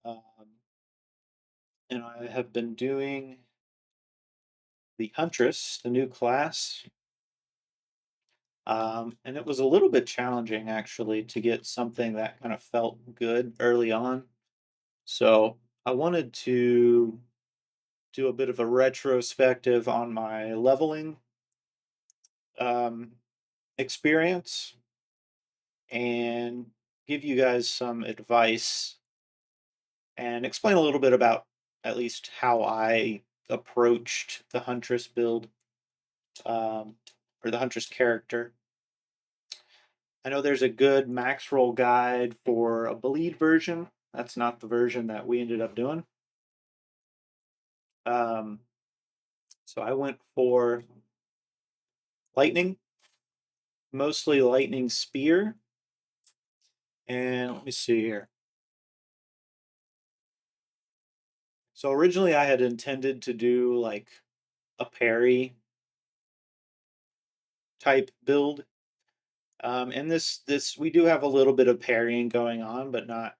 Um, and I have been doing the Huntress, the new class. And it was a little bit challenging actually to get something that kind of felt good early on. So I wanted to do a bit of a retrospective on my leveling um, experience and give you guys some advice and explain a little bit about at least how I approached the Huntress build, um, or the Huntress character. I know there's a good max roll guide for a bleed version. That's not the version that we ended up doing. Um, so I went for lightning, mostly lightning spear. And let me see here. So originally I had intended to do like a parry type build. And this we do have a little bit of parrying going on, but not,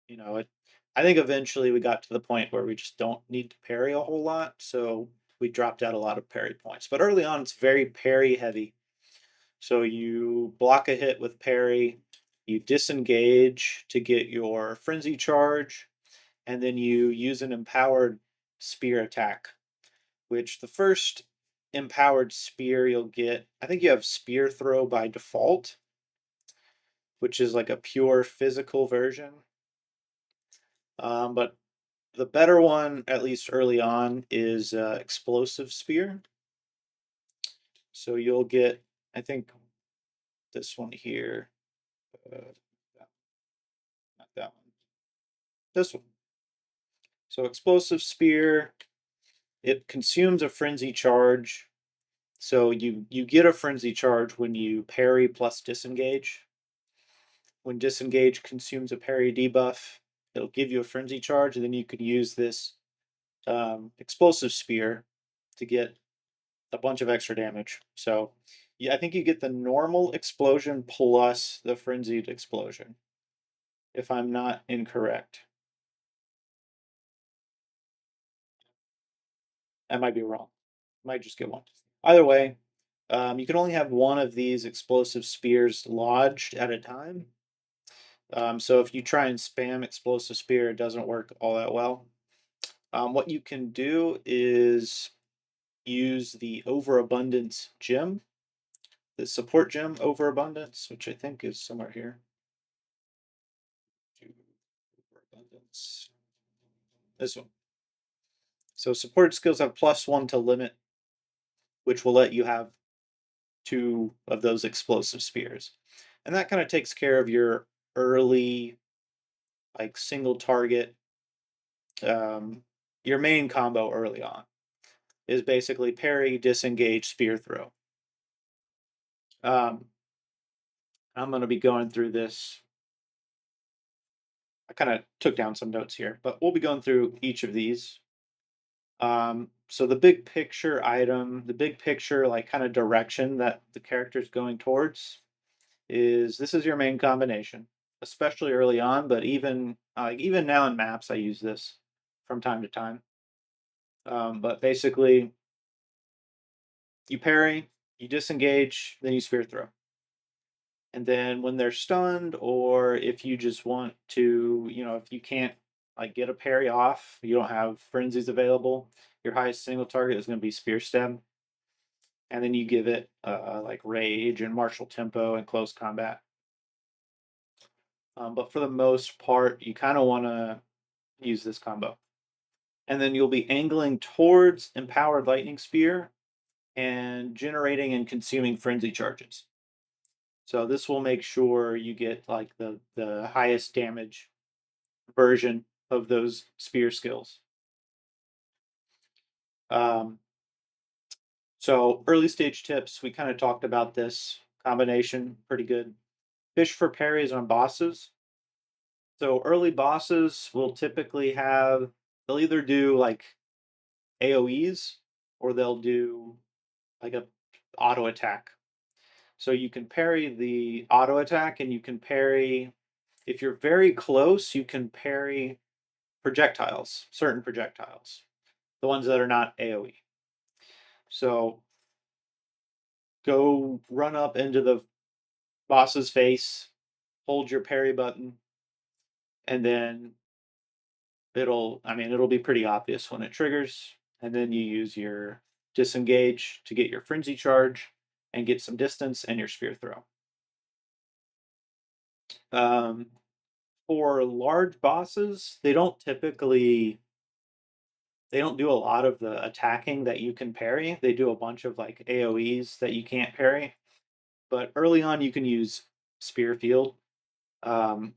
it. I think eventually we got to the point where we just don't need to parry a whole lot, so we dropped out a lot of parry points. But early on, it's very parry heavy. So you block a hit with parry, you disengage to get your frenzy charge, and then you use an empowered spear attack, which the first empowered spear you'll get, I think you have spear throw by default, which is like a pure physical version. But the better one, at least early on, is explosive spear. So you'll get, I think, this one here. Uh, not that one. This one. So explosive spear, it consumes a frenzy charge. So you get a frenzy charge when you parry plus disengage. When disengage consumes a parry debuff, it'll give you a frenzy charge, and then you can use this explosive spear to get a bunch of extra damage. So yeah, I think you get the normal explosion plus the frenzied explosion, if I'm not incorrect. I might be wrong. Might just get one. Either way, you can only have one of these explosive spears lodged at a time. So if you try and spam explosive spear, it doesn't work all that well. What you can do is use the Overabundance gem, the support gem Overabundance, which I think is somewhere here. Overabundance. This one. So support skills have +1 to limit, which will let you have 2 of those explosive spears. And that kind of takes care of your early, like single target, um, your main combo early on is basically parry, disengage, spear throw. Um, I'm going to be going through this. I kind of took down some notes here, but we'll be going through each of these. So the big picture item, the big picture, like kind of direction that the character is going towards is this is your main combination, especially early on, but even now in maps, I use this from time to time. But basically, you parry, you disengage, then you spear throw. And then when they're stunned, or if you just want to, if you can't like get a parry off, you don't have frenzies available, your highest single target is going to be spear stab. And then you give it like rage and martial tempo and close combat. But for the most part, you kind of want to use this combo. And then you'll be angling towards empowered lightning spear and generating and consuming frenzy charges. So this will make sure you get like the highest damage version of those spear skills. Um, so early stage tips, we kind of talked about this combination pretty good. Fish for parries on bosses. So early bosses will typically they'll either do like AoEs or they'll do like a auto attack. So you can parry the auto attack and you can parry, if you're very close, you can parry projectiles, certain projectiles, the ones that are not AoE. So go run up into the boss's face, hold your parry button, and then it'll be pretty obvious when it triggers. And then you use your disengage to get your frenzy charge and get some distance and your spear throw. Um, for large bosses, they don't do a lot of the attacking that you can parry. They do a bunch of like AoEs that you can't parry. But early on, you can use Spearfield, um,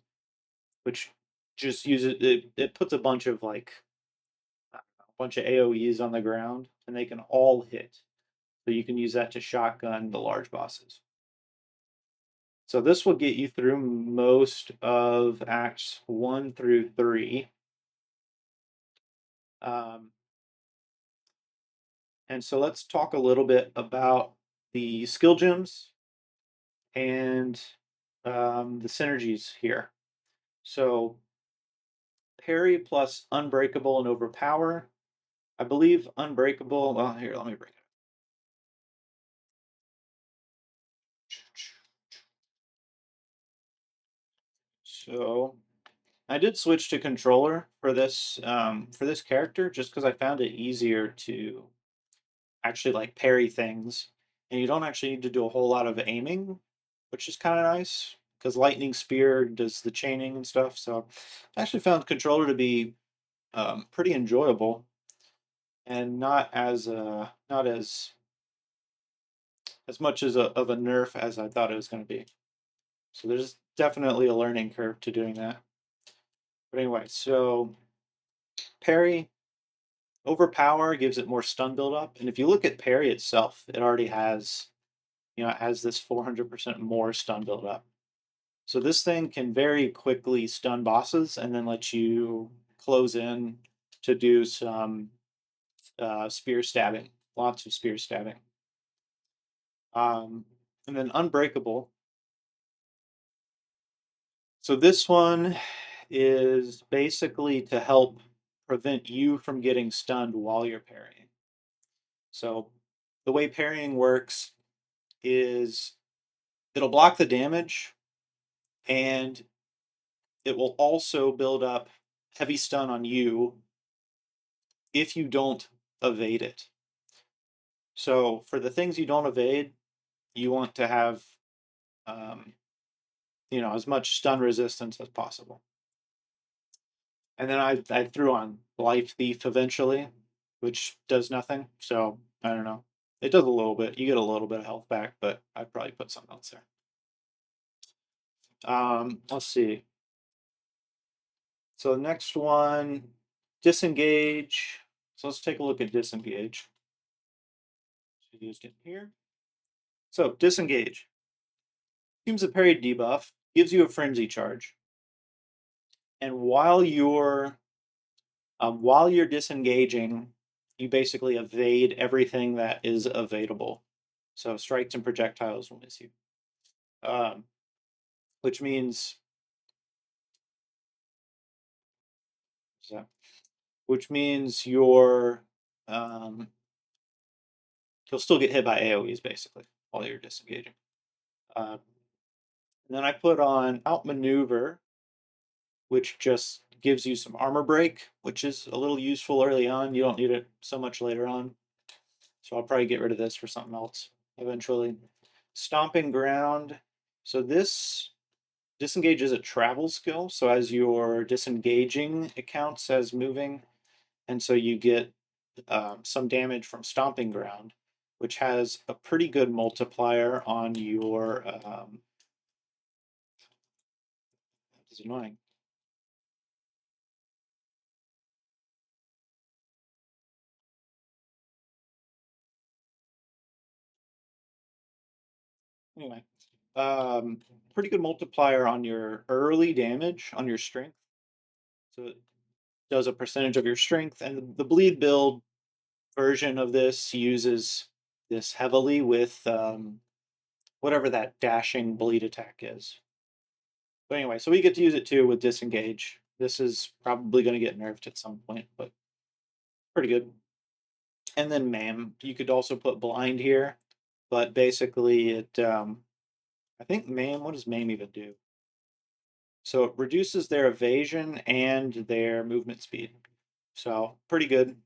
which just uses it puts a bunch of AoEs on the ground, and they can all hit. So you can use that to shotgun the large bosses. So this will get you through most of Acts 1 through 3. And so let's talk a little bit about the skill gems and the synergies here. So parry plus Unbreakable and Overpower. I believe Unbreakable. Well, here, let me break it. So I did switch to controller for this character just because I found it easier to actually like parry things, and you don't actually need to do a whole lot of aiming, which is kind of nice because lightning spear does the chaining and stuff. So I actually found controller to be pretty enjoyable and not as much of a nerf as I thought it was going to be. So there's definitely a learning curve to doing that. But anyway, so parry, overpower gives it more stun build up, and if you look at parry itself, it already has, it has this 400% more stun build up. So this thing can very quickly stun bosses and then let you close in to do some spear stabbing, lots of spear stabbing. And then Unbreakable. So this one is basically to help prevent you from getting stunned while you're parrying. So the way parrying works is it'll block the damage, and it will also build up heavy stun on you if you don't evade it. So for the things you don't evade, you want to have um, as much stun resistance as possible. And then I threw on Life Thief eventually, which does nothing. So I don't know. It does a little bit. You get a little bit of health back, but I'd probably put something else there. Let's see. So the next one, disengage. So let's take a look at disengage. So you just get here. So disengage. Seems a parry debuff, gives you a frenzy charge. And while you're disengaging, you basically evade everything that is evadable. So strikes and projectiles will miss you. Which means you're you'll still get hit by AoEs basically while you're disengaging. And then I put on Outmaneuver, which just gives you some armor break, which is a little useful early on. You don't need it so much later on. So I'll probably get rid of this for something else eventually. Stomping ground. So this disengage is a travel skill. So as you're disengaging, it counts as moving. And so you get some damage from stomping ground, which has a pretty good multiplier on your. It's annoying. Anyway, pretty good multiplier on your early damage on your strength. So it does a percentage of your strength, and the bleed build version of this uses this heavily with whatever that dashing bleed attack is. But anyway, so we get to use it too with disengage. This is probably going to get nerfed at some point, but pretty good. And then Maim. You could also put blind here, but basically it, I think Maim, what does Maim even do? So it reduces their evasion and their movement speed. So pretty good.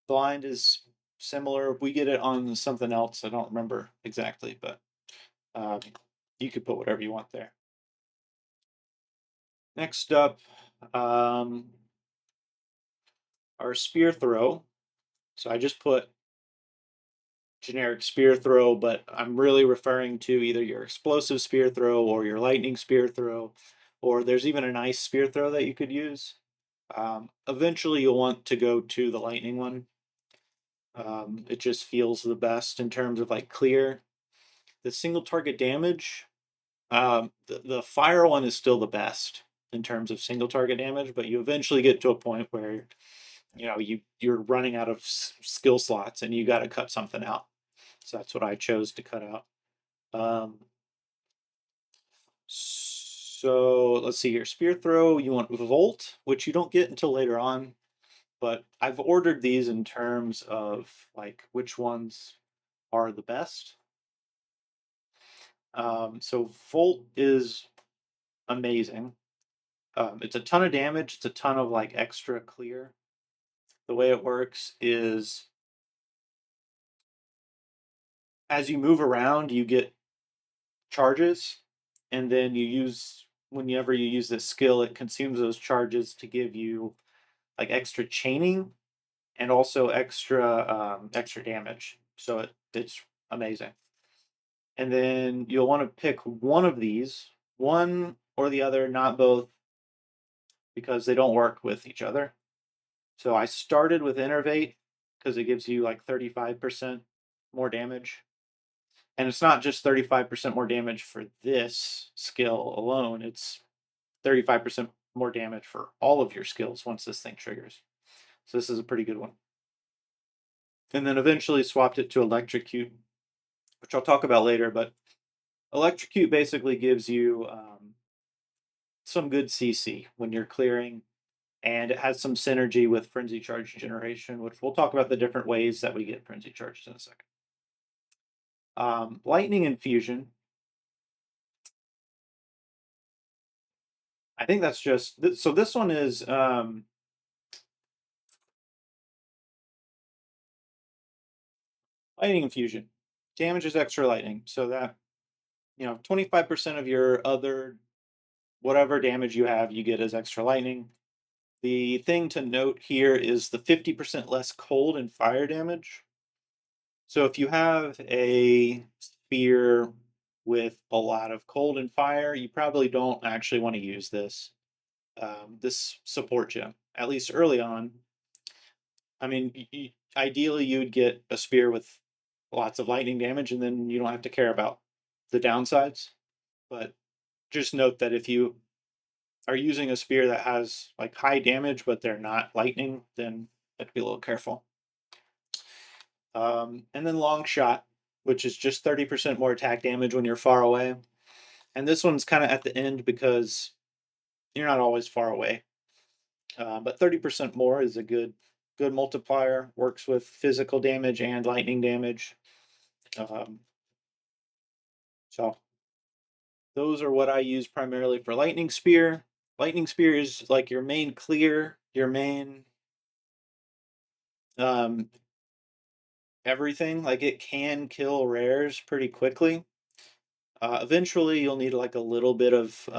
Blind is similar. We get it on something else. I don't remember exactly, but you could put whatever you want there. Next up, our spear throw. So I just put generic spear throw, but I'm really referring to either your explosive spear throw or your lightning spear throw, or there's even an ice spear throw that you could use. Eventually, you'll want to go to the lightning one. It just feels the best in terms of like clear. The single target damage, the fire one is still the best in terms of single target damage, but you eventually get to a point where you're running out of skill slots and you got to cut something out. So that's what I chose to cut out. So let's see here. Spear throw, you want Volt, which you don't get until later on, but I've ordered these in terms of like which ones are the best. So Volt is amazing. It's a ton of damage. It's a ton of like extra clear. The way it works is as you move around, you get charges, and then whenever you use this skill, it consumes those charges to give you like extra chaining and also extra damage. So it's amazing. And then you'll want to pick one of these, one or the other, not both, because they don't work with each other. So I started with Innervate because it gives you like 35% more damage. And it's not just 35% more damage for this skill alone, it's 35% more damage for all of your skills once this thing triggers. So this is a pretty good one. And then eventually swapped it to Electrocute, which I'll talk about later. But Electrocute basically gives you some good CC when you're clearing, and it has some synergy with Frenzy Charge generation, which we'll talk about the different ways that we get Frenzy Charges in a second. Lightning Infusion. I think that's just so. This one is Lightning Infusion. Damages extra lightning, so that 25% of your other whatever damage you have, you get as extra lightning. The thing to note here is the 50% less cold and fire damage. So if you have a spear with a lot of cold and fire, you probably don't actually want to use this support gem, at least early on. I mean, ideally you'd get a spear with lots of lightning damage, and then you don't have to care about the downsides. But just note that if you are using a spear that has like high damage, but they're not lightning, then have to be a little careful. And then Longshot, which is just 30% more attack damage when you're far away. And this one's kind of at the end because you're not always far away. But 30% more is a good multiplier. Works with physical damage and lightning damage. So those are what I use primarily for Lightning Spear. Lightning Spear is like your main clear, your main everything. Like it can kill rares pretty quickly. Eventually, you'll need like a little bit of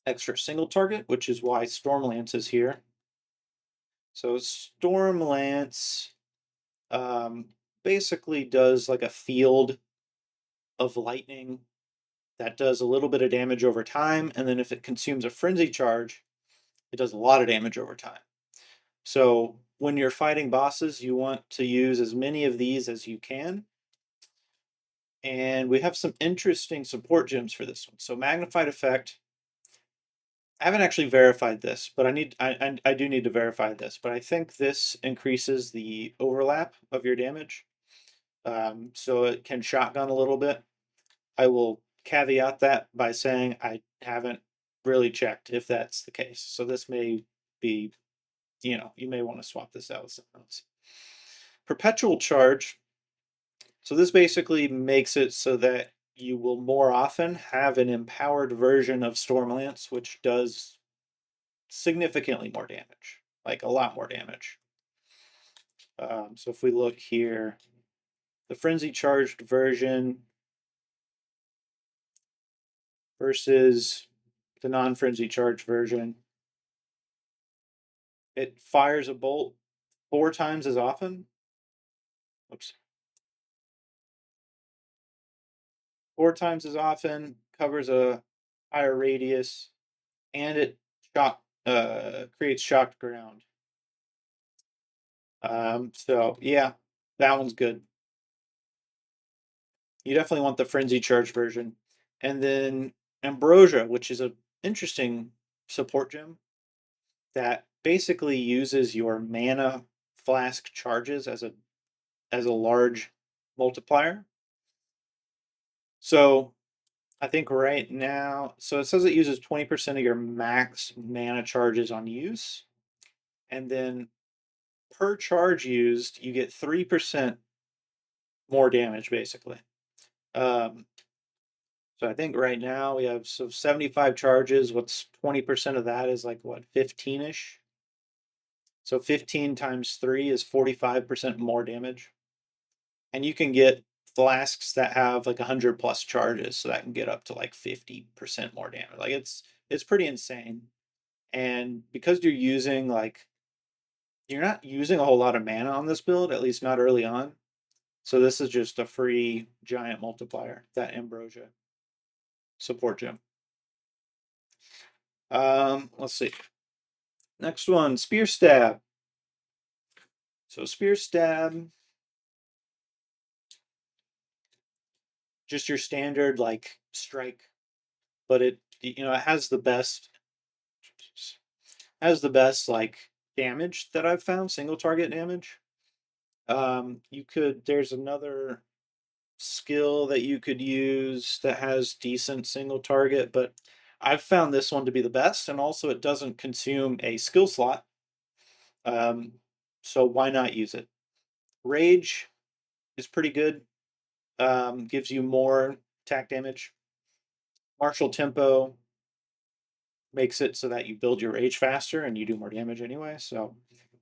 extra single target, which is why Stormlance is here. So Stormlance basically does like a field of lightning that does a little bit of damage over time, and then if it consumes a frenzy charge, it does a lot of damage over time. So when you're fighting bosses, you want to use as many of these as you can. And we have some interesting support gems for this one. So Magnified Effect. I haven't actually verified this, but I do need to verify this. But I think this increases the overlap of your damage, so it can shotgun a little bit. I will caveat that by saying I haven't really checked if that's the case. So this may be, you may want to swap this out with something else. Perpetual charge. So this basically makes it so that you will more often have an empowered version of Stormlance, which does significantly more damage, like a lot more damage. So if we look here, the frenzy charged version versus the non-frenzy charged version, it fires a bolt 4 times as often. Oops. 4 times as often, covers a higher radius, and it creates shocked ground. So yeah, that one's good. You definitely want the frenzy charge version. And then Ambrosia, which is a interesting support gem that basically uses your mana flask charges as a large multiplier. So I think right now, so it says it uses 20% of your max mana charges on use. And then per charge used, you get 3% more damage, basically. So I think right now we have 75 charges. What's 20% of that is like what, 15-ish? So 15 times 3 is 45% more damage. And you can get flasks that have like 100 plus charges, so that can get up to like 50% more damage. Like it's pretty insane. And because you're not using a whole lot of mana on this build, at least not early on. So this is just a free giant multiplier, that Ambrosia support gem. Let's see. Next one, Spear Stab. So Spear Stab, just your standard like strike, but it has the best like damage that I've found, single target damage. There's another skill that you could use that has decent single target, but I've found this one to be the best, and also it doesn't consume a skill slot. So why not use it? Rage is pretty good. Gives you more attack damage. Martial tempo makes it so that you build your rage faster and you do more damage anyway. So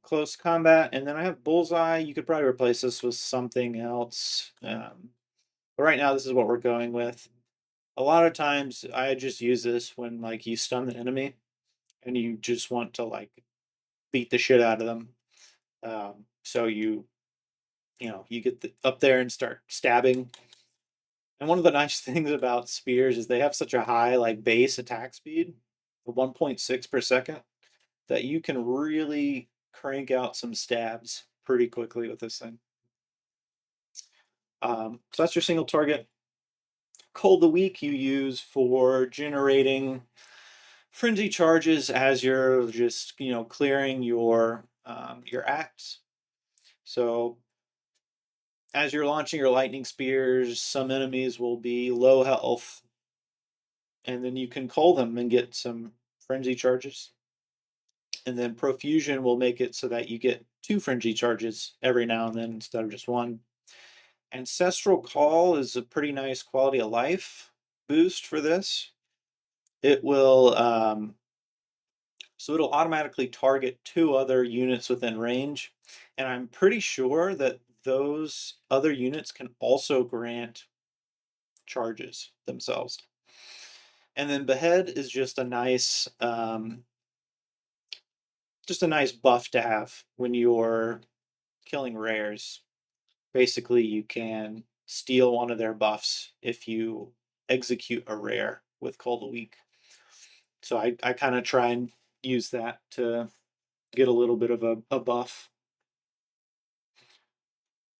close combat, and then I have bullseye. You could probably replace this with something else. But right now, this is what we're going with. A lot of times, I just use this when like you stun the enemy, and you just want to like beat the shit out of them. So you get up there and start stabbing. And one of the nice things about spears is they have such a high like base attack speed, 1.6 per second, that you can really crank out some stabs pretty quickly with this thing. So that's your single target. Cull the Weak you use for generating frenzy charges as you're just clearing your acts. So as you're launching your lightning spears, some enemies will be low health, and then you can cull them and get some frenzy charges. And then Profusion will make it so that you get 2 frenzy charges every now and then instead of just 1. Ancestral Call is a pretty nice quality of life boost for this. It will so it'll automatically target 2 other units within range, and I'm pretty sure that those other units can also grant charges themselves. And then Behead is just a nice buff to have when you're killing rares. Basically, you can steal one of their buffs if you execute a rare with Cull the Weak. So I kind of try and use that to get a little bit of a buff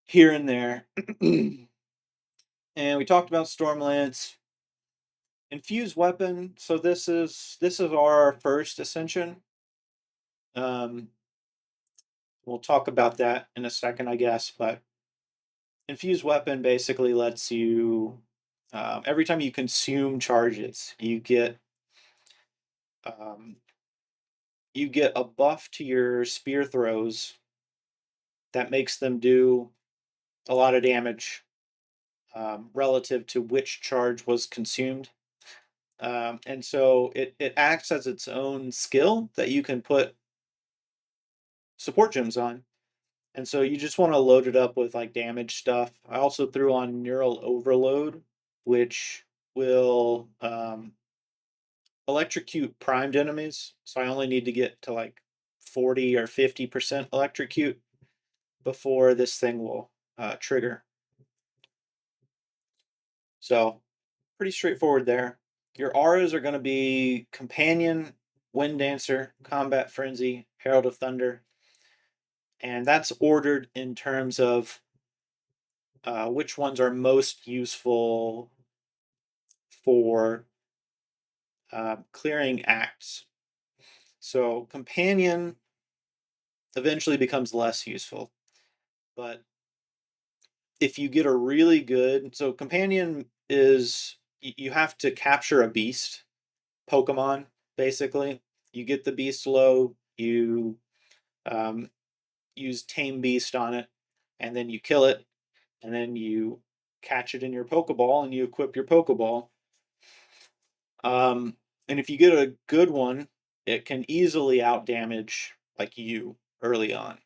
here and there. And we talked about Stormlance. Infused weapon. So this is our first ascension. We'll talk about that in a second, I guess. But infused weapon basically lets you every time you consume charges, you get you get a buff to your spear throws that makes them do a lot of damage relative to which charge was consumed. And so it acts as its own skill that you can put support gems on. And so you just want to load it up with like damage stuff. I also threw on Neural Overload, which will electrocute primed enemies. So I only need to get to like 40 or 50% electrocute before this thing will trigger. So pretty straightforward there. Your auras are going to be Companion, Wind Dancer, Combat Frenzy, Herald of Thunder. And that's ordered in terms of which ones are most useful for clearing acts. So Companion eventually becomes less useful. But if you get a really good... So Companion is... You have to capture a beast Pokemon, basically. You get the beast low, you use Tame Beast on it, and then you kill it, and then you catch it in your Pokeball, and you equip your Pokeball. And if you get a good one, it can easily outdamage like you early on.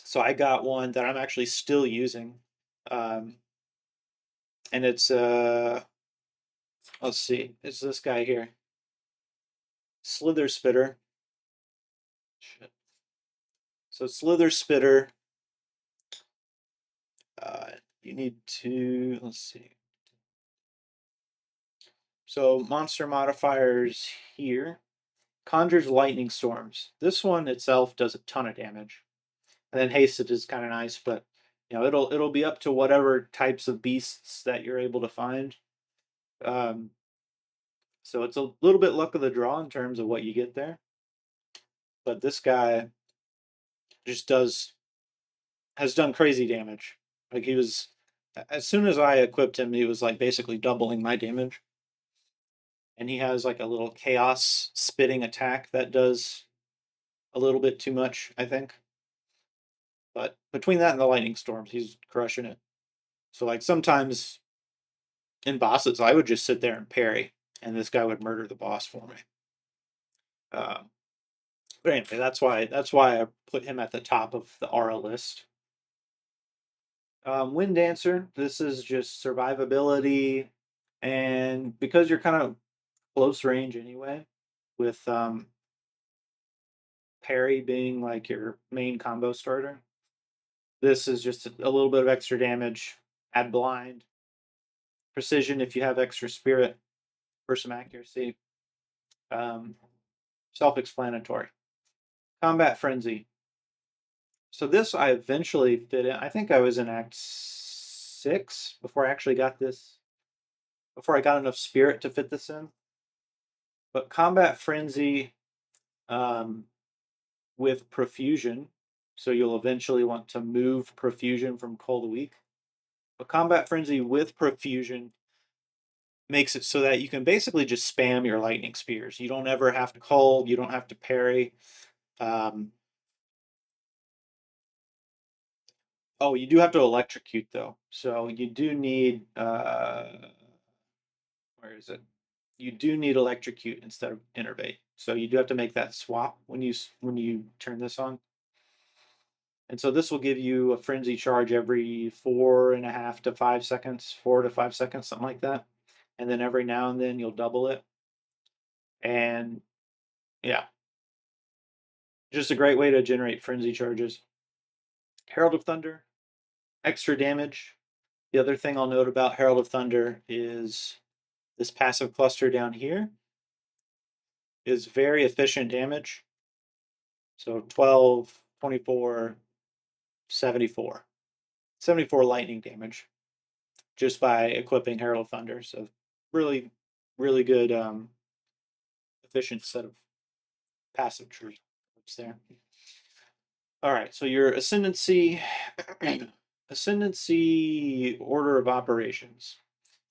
So I got one that I'm actually still using, and it's let's see, it's this guy here, Slither Spitter. Shit. So Slither Spitter, you need to, let's see. So monster modifiers here. Conjures Lightning Storms. This one itself does a ton of damage. And then Hasted is kind of nice, but you know, it'll be up to whatever types of beasts that you're able to find. So it's a little bit luck of the draw in terms of what you get there. But this guy just has done crazy damage. Like he was, as soon as I equipped him, he was like basically doubling my damage. And he has like a little chaos spitting attack that does a little bit too much, I think. But between that and the lightning storms, he's crushing it. So like sometimes in bosses, I would just sit there and parry, and this guy would murder the boss for me. But anyway, that's why I put him at the top of the aura list. Wind Dancer, this is just survivability, and because you're kind of close range anyway, with parry being like your main combo starter, this is just a little bit of extra damage. Add blind, precision if you have extra spirit for some accuracy. Self-explanatory. Combat Frenzy. So this I eventually fit in. I think I was in Act 6 before I actually got this, before I got enough spirit to fit this in. But Combat Frenzy with Profusion, so you'll eventually want to move Profusion from Cull to Weak. But Combat Frenzy with Profusion makes it so that you can basically just spam your lightning spears. You don't ever have to Cull, you don't have to parry. Oh, you do have to electrocute though. So you do need where is it? You do need electrocute instead of innervate. So you do have to make that swap when you turn this on. And so this will give you a frenzy charge every 4.5 to 5 seconds, 4 to 5 seconds, something like that. And then every now and then you'll double it. And yeah, just a great way to generate frenzy charges. Herald of Thunder, extra damage. The other thing I'll note about Herald of Thunder is this passive cluster down here is very efficient damage. So 12, 24, 74. 74 lightning damage just by equipping Herald of Thunder. So really, really good efficient set of passive troops there. All right, so your ascendancy ascendancy order of operations.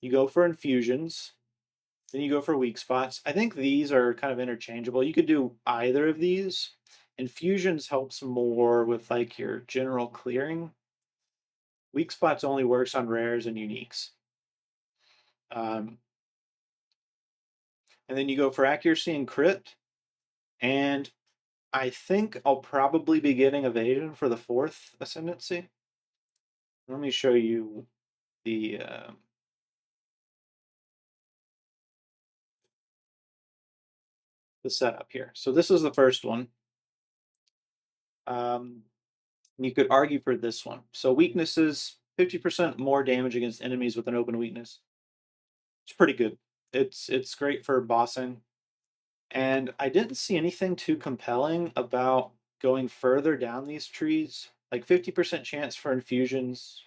You go for infusions. Then you go for weak spots. I think these are kind of interchangeable. You could do either of these. Infusions helps more with like your general clearing. Weak spots only works on rares and uniques. And then you go for accuracy and crit. And I think I'll probably be getting evasion for the 4th ascendancy. Let me show you the setup here. So this is the first one. You could argue for this one. So weaknesses, 50% more damage against enemies with an open weakness. It's pretty good. It's great for bossing. And I didn't see anything too compelling about going further down these trees. Like 50% chance for infusions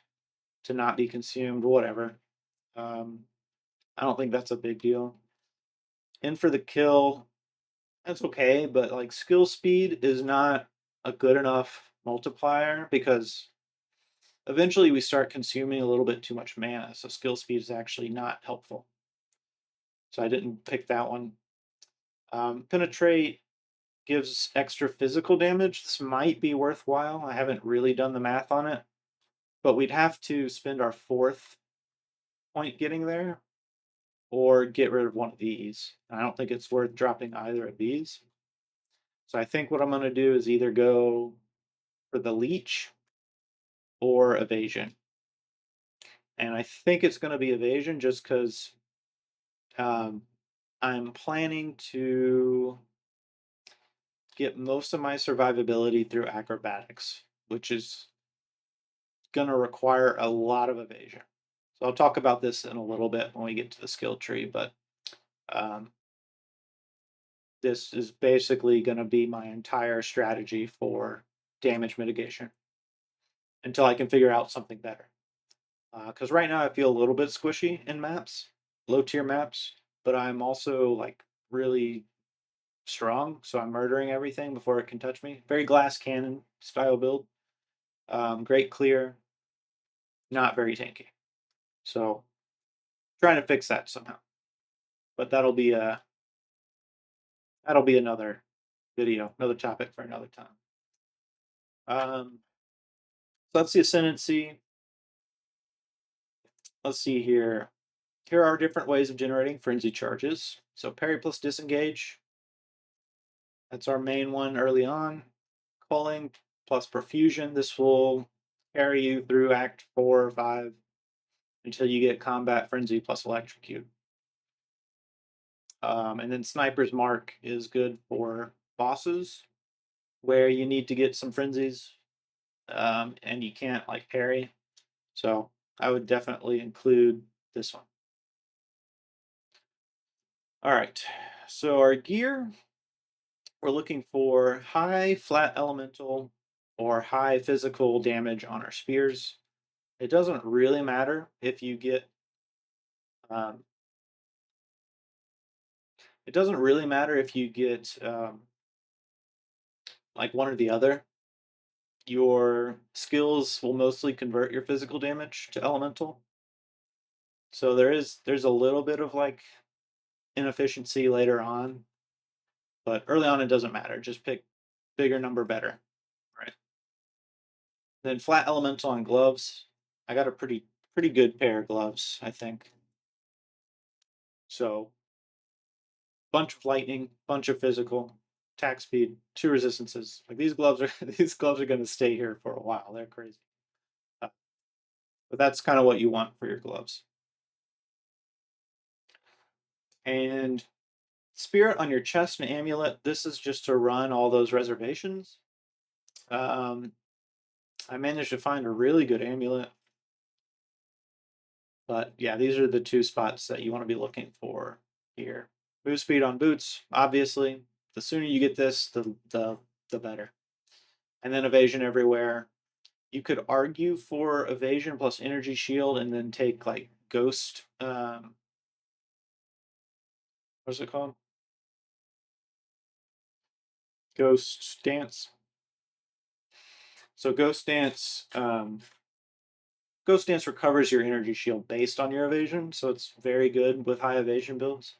to not be consumed, whatever. I don't think that's a big deal. In for the kill, that's okay, but like skill speed is not a good enough multiplier because eventually we start consuming a little bit too much mana, so skill speed is actually not helpful. So I didn't pick that one. Penetrate gives extra physical damage. This might be worthwhile. I haven't really done the math on it, but we'd have to spend our 4th point getting there or get rid of one of these. I don't think it's worth dropping either of these. So I think what I'm going to do is either go for the leech or evasion. And I think it's going to be evasion just because I'm planning to get most of my survivability through acrobatics, which is going to require a lot of evasion. So I'll talk about this in a little bit when we get to the skill tree, but this is basically going to be my entire strategy for damage mitigation until I can figure out something better. Because right now I feel a little bit squishy in maps, low tier maps, but I'm also like really strong, so I'm murdering everything before it can touch me. Very glass cannon style build. Great clear, not very tanky. So trying to fix that somehow. But that'll be another video, another topic for another time. So that's the ascendancy. Let's see here. Here are different ways of generating frenzy charges. So parry plus disengage. That's our main one early on. Culling plus Profusion. This will carry you through Act 4 or 5 until you get Combat Frenzy plus Electrocute. And then Sniper's Mark is good for bosses where you need to get some frenzies and you can't like parry. So I would definitely include this one. All right, so our gear, we're looking for high flat elemental or high physical damage on our spears. It doesn't really matter if you get um, like one or the other. Your skills will mostly convert your physical damage to elemental. So there's a little bit of like inefficiency later on, but early on it doesn't matter. Just pick bigger number better, right? Then flat elemental on gloves. I got a pretty good pair of gloves, I think. So bunch of lightning, bunch of physical, attack speed, 2 resistances. Like these gloves are these gloves are going to stay here for a while. They're crazy. But that's kind of what you want for your gloves. And spirit on your chest and amulet. This is just to run all those reservations. I managed to find a really good amulet. But yeah, these are the 2 spots that you want to be looking for here. Move speed on boots, obviously. The sooner you get this, the better. And then evasion everywhere. You could argue for evasion plus energy shield and then take like ghost what's it called? Ghost dance. So ghost dance recovers your energy shield based on your evasion, so it's very good with high evasion builds.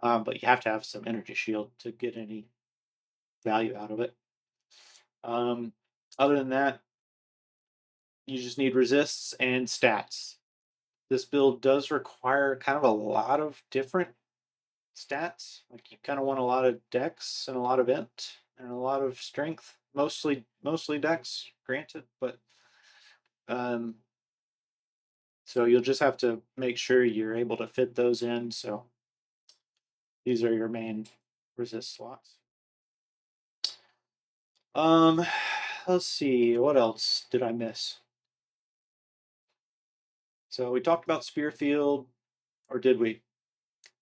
but you have to have some energy shield to get any value out of it. Other than that, you just need resists and stats. This build does require kind of a lot of different stats. Like you kind of want a lot of dex and a lot of int and a lot of strength. Mostly dex, granted, but so you'll just have to make sure you're able to fit those in. So these are your main resist slots. Let's see, what else did I miss? So we talked about Spearfield, or did we?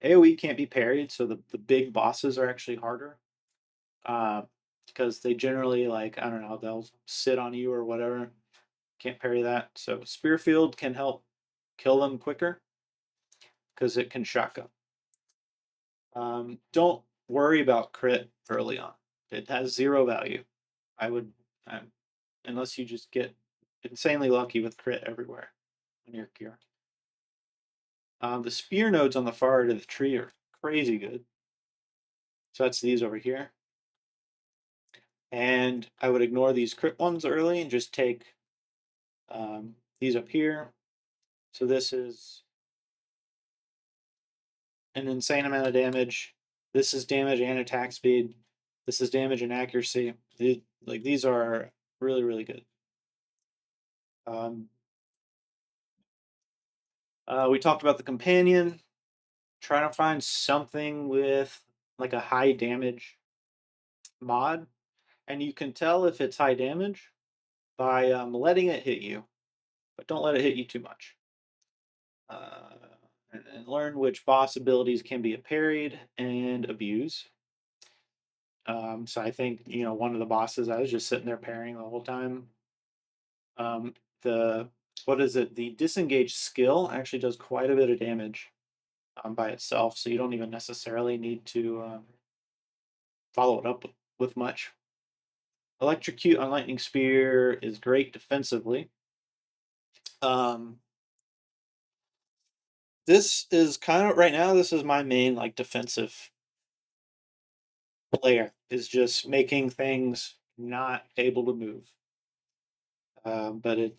AoE can't be parried, so the big bosses are actually harder. Because they generally, like, I don't know, they'll sit on you or whatever. Can't parry that. So Spearfield can help kill them quicker because it can shotgun. Don't worry about crit early on. It has 0 value. I would, unless you just get insanely lucky with crit everywhere on your gear. The spear nodes on the far end of the tree are crazy good. So that's these over here. And I would ignore these crit ones early and just take these up here. So this is an insane amount of damage. This is damage and attack speed. This is damage and accuracy. These are really, really good. We talked about the companion. Trying to find something with like a high damage mod, and you can tell if it's high damage by letting it hit you, but don't let it hit you too much. And learn which boss abilities can be parried and abused. So I think one of the bosses I was just sitting there parrying the whole time. The what is it? The disengage skill actually does quite a bit of damage by itself, so you don't even necessarily need to follow it up with much. Electrocute on Lightning Spear is great defensively. This is kind of right now. This is my main like defensive player. Is just making things not able to move. But it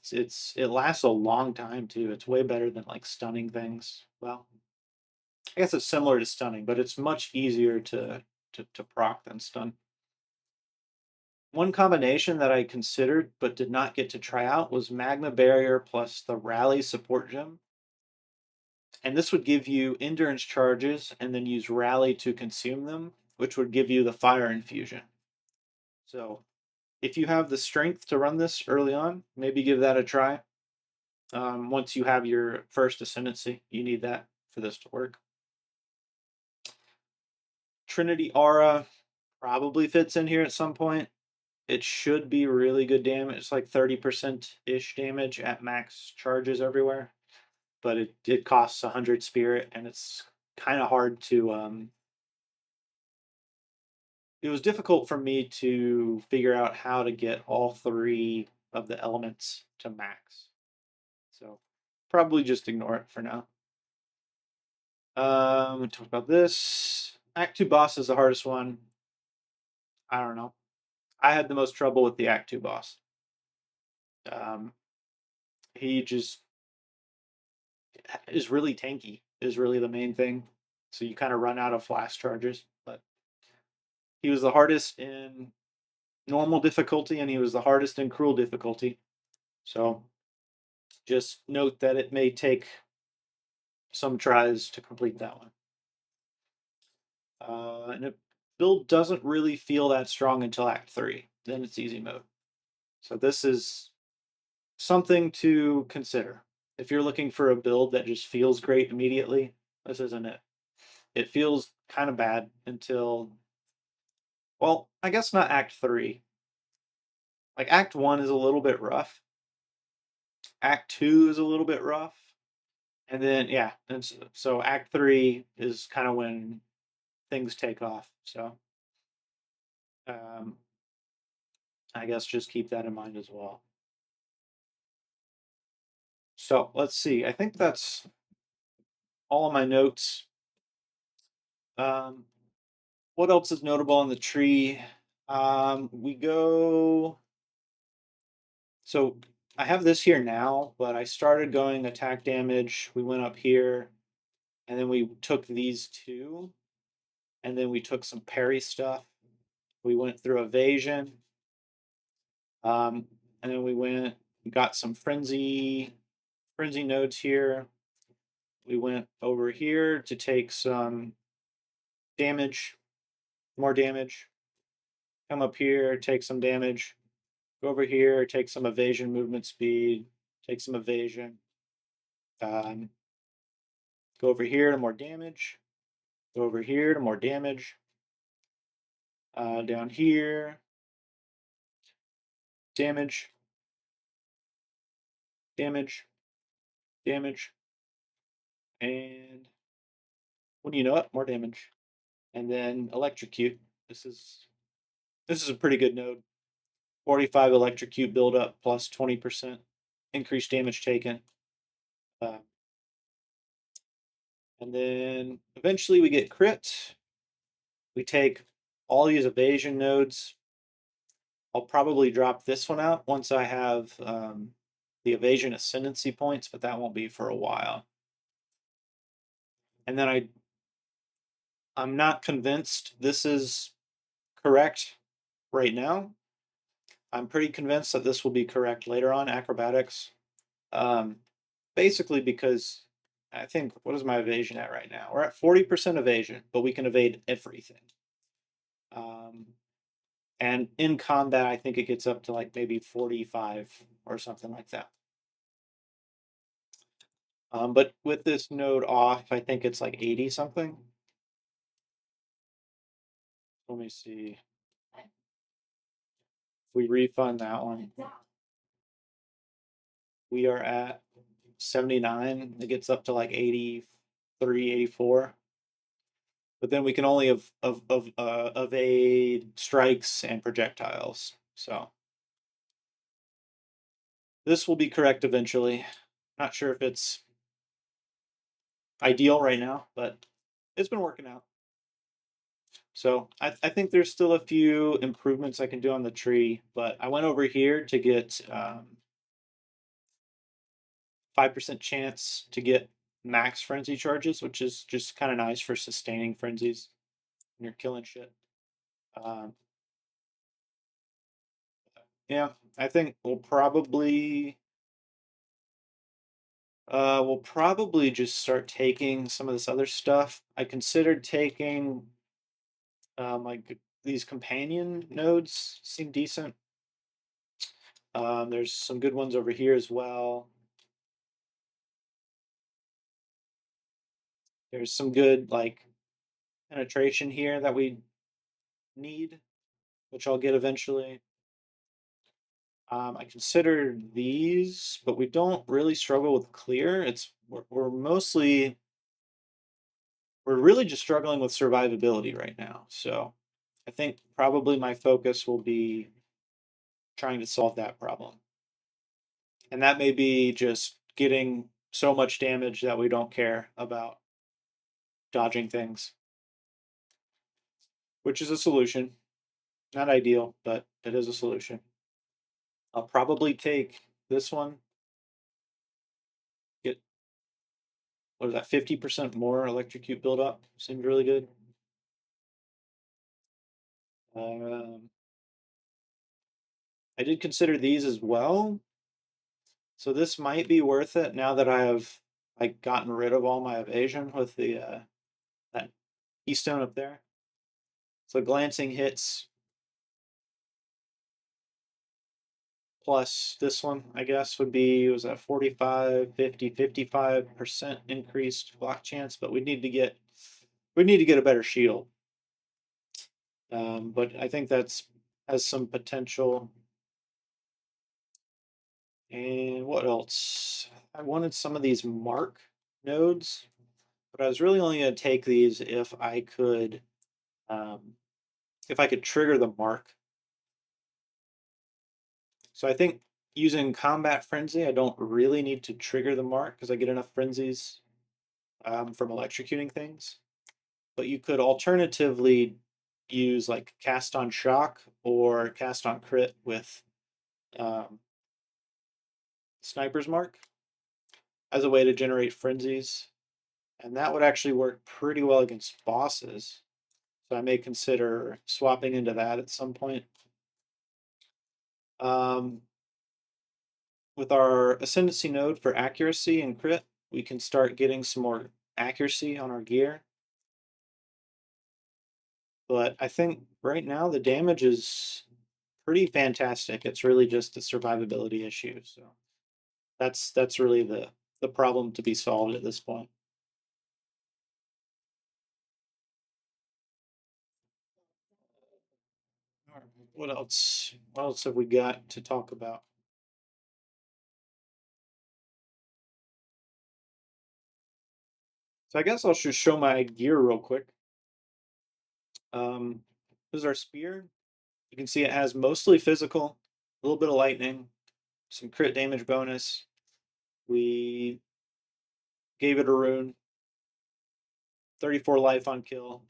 lasts a long time too. It's way better than like stunning things. Well, I guess it's similar to stunning, but it's much easier to proc than stun. One combination that I considered but did not get to try out was Magma Barrier plus the Rally Support Gem. And this would give you endurance charges and then use Rally to consume them, which would give you the Fire Infusion. So if you have the strength to run this early on, maybe give that a try. Once you have your first Ascendancy, you need that for this to work. Trinity Aura probably fits in here at some point. It should be really good damage. It's like 30%-ish damage at max charges everywhere. But it costs 100 spirit, and it's kind of hard to... It was difficult for me to figure out how to get all 3 of the elements to max. So probably just ignore it for now. We talked about this. Act 2 boss is the hardest one. I don't know. I had the most trouble with the Act 2 boss. He just is really tanky, is really the main thing. So you kind of run out of flash charges. But he was the hardest in normal difficulty, and he was the hardest in cruel difficulty. So just note that it may take some tries to complete that one. And the build doesn't really feel that strong until Act 3. Then it's easy mode. So this is something to consider. If you're looking for a build that just feels great immediately, this isn't it. It feels kind of bad until, well, I guess not Act 3. Like Act 1 is a little bit rough. Act 2 is a little bit rough. And then, yeah, and so Act 3 is kind of when things take off. So I guess just keep that in mind as well. So let's see. I think that's all of my notes. What else is notable on the tree? We go. So I have this here now, but I started going attack damage. We went up here, and then we took these two, and then we took some parry stuff. We went through evasion, and then we got some frenzy nodes here. We went over here to take some damage, more damage. Come up here, take some damage. Go over here, take some evasion, movement speed, take some evasion. Go over here to more damage. Go over here to more damage. Down here, damage, damage, damage, and when you know it, more damage. And then electrocute. This is a pretty good node. 45 electrocute buildup plus 20% increased damage taken. And then eventually we get crit. We take all these evasion nodes. I'll probably drop this one out once I have the evasion ascendancy points, but that won't be for a while. And then I'm not convinced this is correct right now. I'm pretty convinced that this will be correct later on, acrobatics. Basically because I think, what is my evasion at right now? We're at 40% evasion, but we can evade everything. And in combat, I think it gets up to like maybe 45 or something like that. But with this node off, I think it's like 80 something. Let me see. If we refund that one, we are at 79. It gets up to like 83, 84. But then we can only evade strikes and projectiles. So this will be correct eventually. Not sure if it's ideal right now, but it's been working out. So I think there's still a few improvements I can do on the tree, but I went over here to get 5% chance to get max frenzy charges, which is just kind of nice for sustaining frenzies when you're killing shit. Yeah, I think we'll probably just start taking some of this other stuff. I considered taking like these companion nodes seem decent. There's some good ones over here as well. There's some good like penetration here that we need, which I'll get eventually. I considered these, but we don't really struggle with clear. We're really just struggling with survivability right now. So I think probably my focus will be trying to solve that problem. And that may be just getting so much damage that we don't care about dodging things, which is a solution. Not ideal, but it is a solution. I'll probably take this one. Get, what is that, 50% more electrocute buildup? Seems really good. I did consider these as well. So this might be worth it now that I have like gotten rid of all my evasion with the that keystone up there. So glancing hits plus this one, I guess, would be, was that 45, 50, 55% increased block chance, but we need to get a better shield. But I think that's has some potential. And what else? I wanted some of these mark nodes, but I was really only going to take these if I could trigger the mark. So I think using combat frenzy, I don't really need to trigger the mark because I get enough frenzies from electrocuting things. but you could alternatively use like cast on shock or cast on crit with sniper's mark as a way to generate frenzies, and that would actually work pretty well against bosses. So I may consider swapping into that at some point. With our ascendancy node for accuracy and crit, we can start getting some more accuracy on our gear. But I think right now the damage is pretty fantastic. It's really just a survivability issue. So that's really the problem to be solved at this point. What else? What else have we got to talk about? So I guess I'll just show my gear real quick. This is our spear. You can see it has mostly physical, a little bit of lightning, some crit damage bonus. We gave it a rune, 34 life on kill.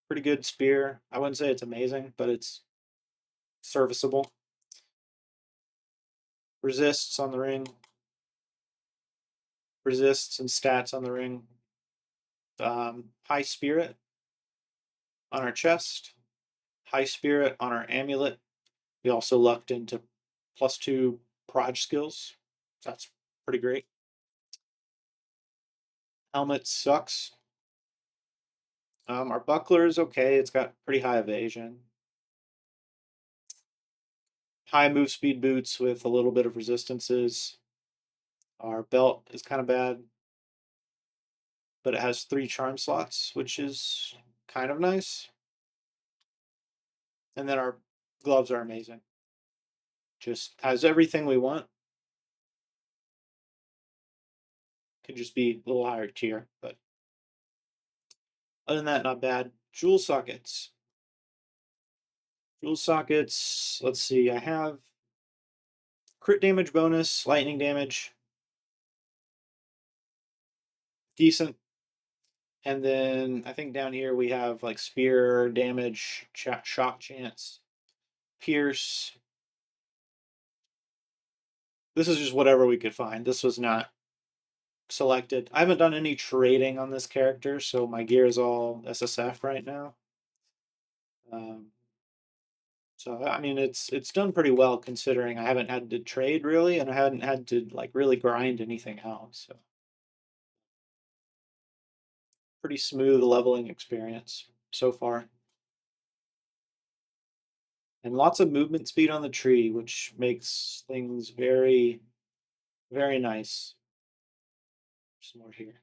Pretty good spear. I wouldn't say it's amazing, but it's serviceable. Resists on the ring. Resists and stats on the ring. High spirit on our chest. High spirit on our amulet. We also lucked into +2 proj skills. That's pretty great. Helmet sucks. Our buckler is okay. It's got pretty high evasion. High move speed boots with a little bit of resistances. Our belt is kind of bad, but it has 3 charm slots, which is kind of nice. And then our gloves are amazing. Just has everything we want. Could just be a little higher tier, but other than that, not bad. Jewel sockets. Jewel sockets, let's see, I have crit damage bonus, lightning damage, decent. And then I think down here we have like spear damage, shock chance, pierce. This is just whatever we could find. This was not selected. I haven't done any trading on this character, so my gear is all SSF right now. So I mean, it's done pretty well considering I haven't had to trade really, and I hadn't had to like really grind anything out. So pretty smooth leveling experience so far, and lots of movement speed on the tree, which makes things very, very nice. Some more here.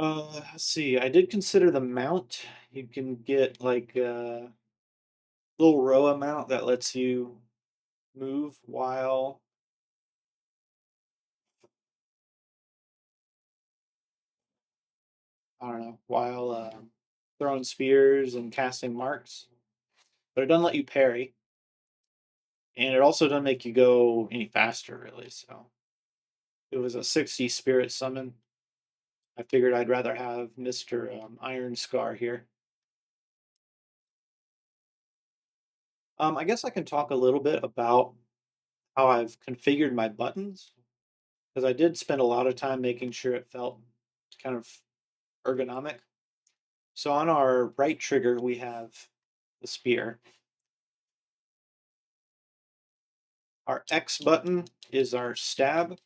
Let's see. I did consider the mount. You can get like a little row mount that lets you move while I don't know, while throwing spears and casting marks. But it doesn't let you parry, and it also doesn't make you go any faster, really. So it was a 60 spirit summon. I figured I'd rather have Mr. Iron Scar here. I guess I can talk a little bit about how I've configured my buttons, because I did spend a lot of time making sure it felt kind of ergonomic. So on our right trigger, we have the spear. Our X button is our stab.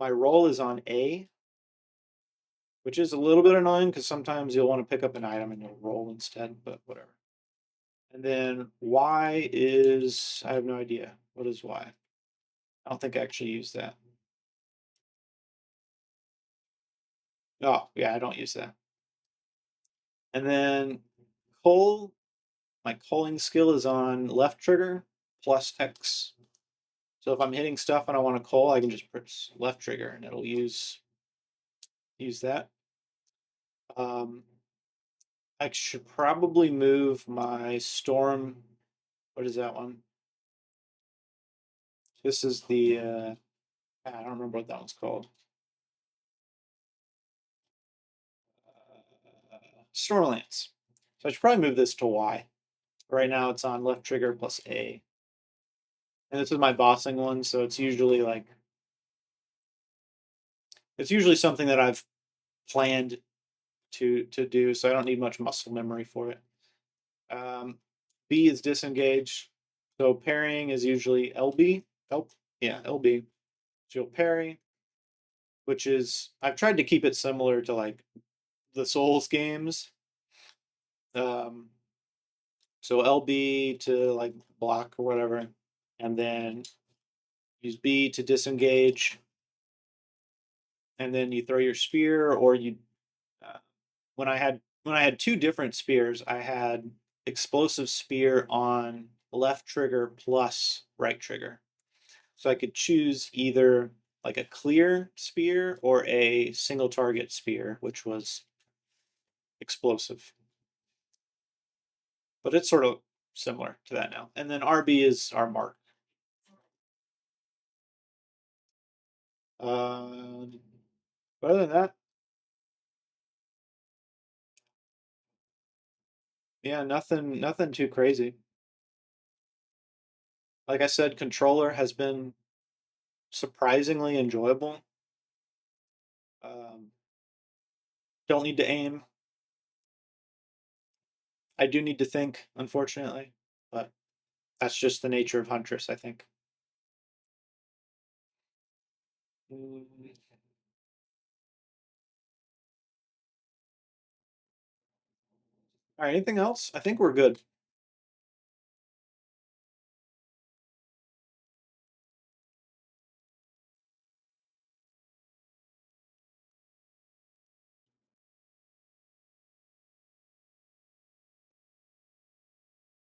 My roll is on A, which is a little bit annoying because sometimes you'll want to pick up an item and you'll roll instead, but whatever. And then Y is, I have no idea. What is Y? I don't think I actually use that. Oh, yeah, I don't use that. And then Cull, my culling skill is on left trigger plus X. So if I'm hitting stuff and I want to cull, I can just press left trigger and it'll use that. I should probably move my Storm. What is that one? This is the. I don't remember what that one's called. Stormlance. So I should probably move this to Y. Right now it's on left trigger plus A. And this is my bossing one, so it's usually like. It's usually something that I've planned to do, so I don't need much muscle memory for it. B is disengage. So parrying is usually LB. Yeah, LB. So you'll parry, which is I've tried to keep it similar to like the Souls games. Um, so LB to like block or whatever, and then use B to disengage, and then you throw your spear, or you. Uh, when I had two different spears, I had explosive spear on left trigger plus right trigger, so I could choose either like a clear spear or a single target spear, which was explosive. But it's sort of similar to that now. And then RB is our mark. Uh, but other than that, yeah, nothing too crazy. Like I said, controller has been surprisingly enjoyable. Um, don't need to aim. I do need to think, unfortunately, but that's just the nature of Huntress, I think. Mm. All right, anything else? I think we're good.